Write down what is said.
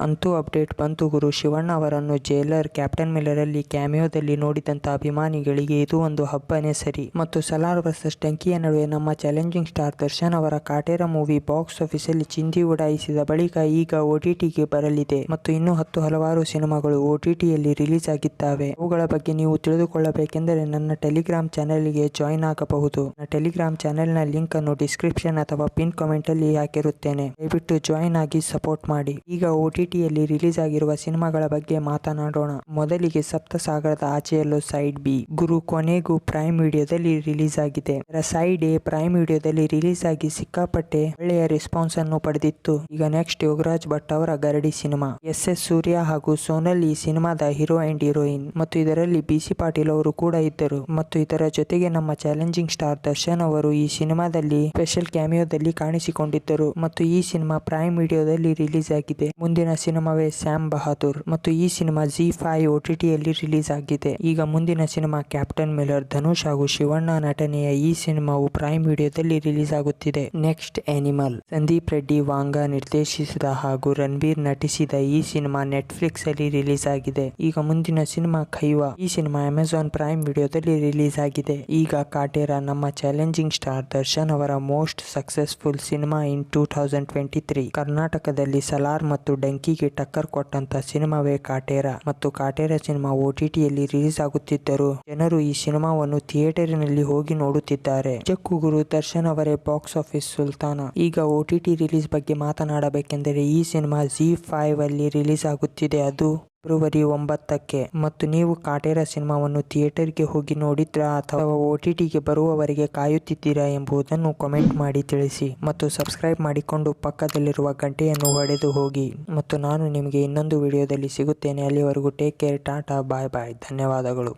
ಅಂತೂ ಅಪ್ಡೇಟ್ ಬಂತು ಗುರು. ಶಿವಣ್ಣ ಅವರನ್ನು ಜೈಲರ್, ಕ್ಯಾಪ್ಟನ್ ಮಿಲ್ಲರಲ್ಲಿ ಕ್ಯಾಮಿಯೋದಲ್ಲಿ ನೋಡಿದಂತ ಅಭಿಮಾನಿಗಳಿಗೆ ಇದು ಒಂದು ಹಬ್ಬನೇ ಸರಿ. ಮತ್ತು ಸಲಾರ್ ವರ್ಸಸ್ ಟಂಕಿಯ ನಡುವೆ ನಮ್ಮ ಚಾಲೆಂಜಿಂಗ್ ಸ್ಟಾರ್ ದರ್ಶನ್ ಅವರ ಕಾಟೇರ ಮೂವಿ ಬಾಕ್ಸ್ ಆಫೀಸ್ ಅಲ್ಲಿ ಚಿಂದಿ ಉಡಾಯಿಸಿದ ಬಳಿಕ ಈಗ OTTಗೆ ಬರಲಿದೆ ಮತ್ತು ಇನ್ನೂ ಹಲವಾರು ಸಿನಿಮಾಗಳು OTTಯಲ್ಲಿ ರಿಲೀಸ್ ಆಗಿದ್ದಾವೆ. ಅವುಗಳ ಬಗ್ಗೆ ನೀವು ತಿಳಿದುಕೊಳ್ಳಬೇಕೆಂದರೆ ನನ್ನ ಟೆಲಿಗ್ರಾಮ್ ಚಾನೆಲ್ಗೆ ಜಾಯಿನ್ ಆಗಬಹುದು. ನನ್ನ ಟೆಲಿಗ್ರಾಮ್ ಚಾನೆಲ್ನ ಲಿಂಕ್ ಅನ್ನು ಡಿಸ್ಕ್ರಿಪ್ಷನ್ ಅಥವಾ ಪಿನ್ ಕಾಮೆಂಟ್ ಅಲ್ಲಿ ಹಾಕಿರುತ್ತೇನೆ. ದಯವಿಟ್ಟು ಜಾಯಿನ್ ಆಗಿ ಸಪೋರ್ಟ್ ಮಾಡಿ. ಈಗ OTTಯಲ್ಲಿ ರಿಲೀಸ್ ಆಗಿರುವ ಸಿನಿಮಾಗಳ ಬಗ್ಗೆ ಮಾತನಾಡೋಣ. ಮೊದಲಿಗೆ ಸಪ್ತಸಾಗರದ ಆಚೆಯಲ್ಲೂ ಸೈಡ್ ಬಿ ಗುರು ಕೊನೆಗೂ ಪ್ರೈಮ್ ವಿಡಿಯೋದಲ್ಲಿ ರಿಲೀಸ್ ಆಗಿದೆ. ಸೈಡ್ ಎ ಪ್ರೈಮ್ ವಿಡಿಯೋದಲ್ಲಿ ರಿಲೀಸ್ ಆಗಿ ಸಿಕ್ಕಾಪಟ್ಟೆ ಒಳ್ಳೆಯ ರೆಸ್ಪಾನ್ಸ್ ಅನ್ನು ಪಡೆದಿತ್ತು. ಈಗ ನೆಕ್ಸ್ಟ್ ಯೋಗರಾಜ್ ಭಟ್ ಅವರ ಗರಡಿ ಸಿನಿಮಾ. SS ಸೂರ್ಯ ಹಾಗೂ ಸೋನಲ್ ಈ ಸಿನಿಮಾದ ಹೀರೋ ಅಂಡ್ ಹೀರೋಯಿನ್ ಮತ್ತು ಇದರಲ್ಲಿ BC ಪಾಟೀಲ್ ಅವರು ಕೂಡ ಇದ್ದರು. ಮತ್ತು ಇದರ ಜೊತೆಗೆ ನಮ್ಮ ಚಾಲೆಂಜಿಂಗ್ ಸ್ಟಾರ್ ದರ್ಶನ್ ಅವರು ಈ ಸಿನಿಮಾದಲ್ಲಿ ಸ್ಪೆಷಲ್ ಕ್ಯಾಮಿಯೋದಲ್ಲಿ ಕಾಣಿಸಿಕೊಂಡಿದ್ದರು ಮತ್ತು ಈ ಸಿನಿಮಾ ಪ್ರೈಮ್ ವಿಡಿಯೋದಲ್ಲಿ ರಿಲೀಸ್ ಆಗಿದೆ. ಮುಂದಿನ ಸಿನಿಮಾವೇ ಸ್ಯಾಮ್ ಬಹಾದೂರ್ ಮತ್ತು ಈ ಸಿನಿಮಾ ZEE5 OTTಯಲ್ಲಿ ರಿಲೀಸ್ ಆಗಿದೆ. ಈಗ ಮುಂದಿನ ಸಿನಿಮಾ ಕ್ಯಾಪ್ಟನ್ ಮಿಲ್ಲರ್. ಧನುಷ್ ಹಾಗೂ ಶಿವಣ್ಣ ನಟನೆಯ ಈ ಸಿನಿಮಾವು ಪ್ರೈಮ್ ವಿಡಿಯೋದಲ್ಲಿ ರಿಲೀಸ್ ಆಗುತ್ತಿದೆ. Next Animal. ಸಂದೀಪ್ ರೆಡ್ಡಿ ವಾಂಗ ನಿರ್ದೇಶಿಸಿದ ಹಾಗೂ ರಣಬೀರ್ ನಟಿಸಿದ ಈ ಸಿನಿಮಾ ನೆಟ್ಫ್ಲಿಕ್ಸ್ ಅಲ್ಲಿ ರಿಲೀಸ್ ಆಗಿದೆ. ಈಗ ಮುಂದಿನ ಸಿನಿಮಾ ಖೈವಾ. ಈ ಸಿನಿಮಾ ಅಮೆಜಾನ್ ಪ್ರೈಮ್ ವಿಡಿಯೋದಲ್ಲಿ ರಿಲೀಸ್ ಆಗಿದೆ. ಈಗ ಕಾಟೇರ. ನಮ್ಮ ಚಾಲೆಂಜಿಂಗ್ ಸ್ಟಾರ್ ದರ್ಶನ್ ಅವರ ಮೋಸ್ಟ್ ಸಕ್ಸಸ್ಫುಲ್ ಸಿನಿಮಾ ಇನ್ 2023. ಕರ್ನಾಟಕದಲ್ಲಿ ಸಲಾರ್ ಮತ್ತು ಡಂಕಿಗೆ ಟಕ್ಕರ್ ಕೊಟ್ಟಂತ ಸಿನಿಮಾವೇ ಕಾಟೇರ ಮತ್ತು ಕಾಟೇರ ಸಿನಿಮಾ OTTಯಲ್ಲಿ ರಿಲೀಸ್ ಆಗುತ್ತಿದ್ದರೂ ಜನರು ಈ ಸಿನಿಮಾವನ್ನು ಥಿಯೇಟರಿನಲ್ಲಿ ಹೋಗಿ ನೋಡುತ್ತಿದ್ದಾರೆ. ನಿಜಕ್ಕೂ ಗುರು ದರ್ಶನ್ ಅವರೇ ಬಾಕ್ಸ್ ಆಫೀಸ್ ಸುಲ್ತಾನ. ಈಗ OTT ರಿಲೀಸ್ ಬಗ್ಗೆ ಮಾತನಾಡಬೇಕೆಂದರೆ ಈ ಸಿನಿಮಾ ZEE5 ಅಲ್ಲಿ ರಿಲೀಸ್ ಆಗುತ್ತಿದೆ. ಅದು ಫೆಬ್ರವರಿ 9ಕ್ಕೆ. ಮತ್ತು ನೀವು ಕಾಟೇರ ಸಿನಿಮಾವನ್ನು ಥಿಯೇಟರ್ಗೆ ಹೋಗಿ ನೋಡಿದ್ರಾ ಅಥವಾ OTTಗೆ ಬರುವವರೆಗೆ ಕಾಯುತ್ತಿದ್ದೀರಾ ಎಂಬುದನ್ನು ಕಾಮೆಂಟ್ ಮಾಡಿ ತಿಳಿಸಿ ಮತ್ತು ಸಬ್ಸ್ಕ್ರೈಬ್ ಮಾಡಿಕೊಂಡು ಪಕ್ಕದಲ್ಲಿರುವ ಗಂಟೆಯನ್ನು ಹೊಡೆದು ಹೋಗಿ. ಮತ್ತು ನಾನು ನಿಮಗೆ ಇನ್ನೊಂದು ವಿಡಿಯೋದಲ್ಲಿ ಸಿಗುತ್ತೇನೆ. ಅಲ್ಲಿವರೆಗೂ ಟೇಕ್ ಕೇರ್. ಟಾಟಾ ಬಾಯ್ ಬಾಯ್. ಧನ್ಯವಾದಗಳು.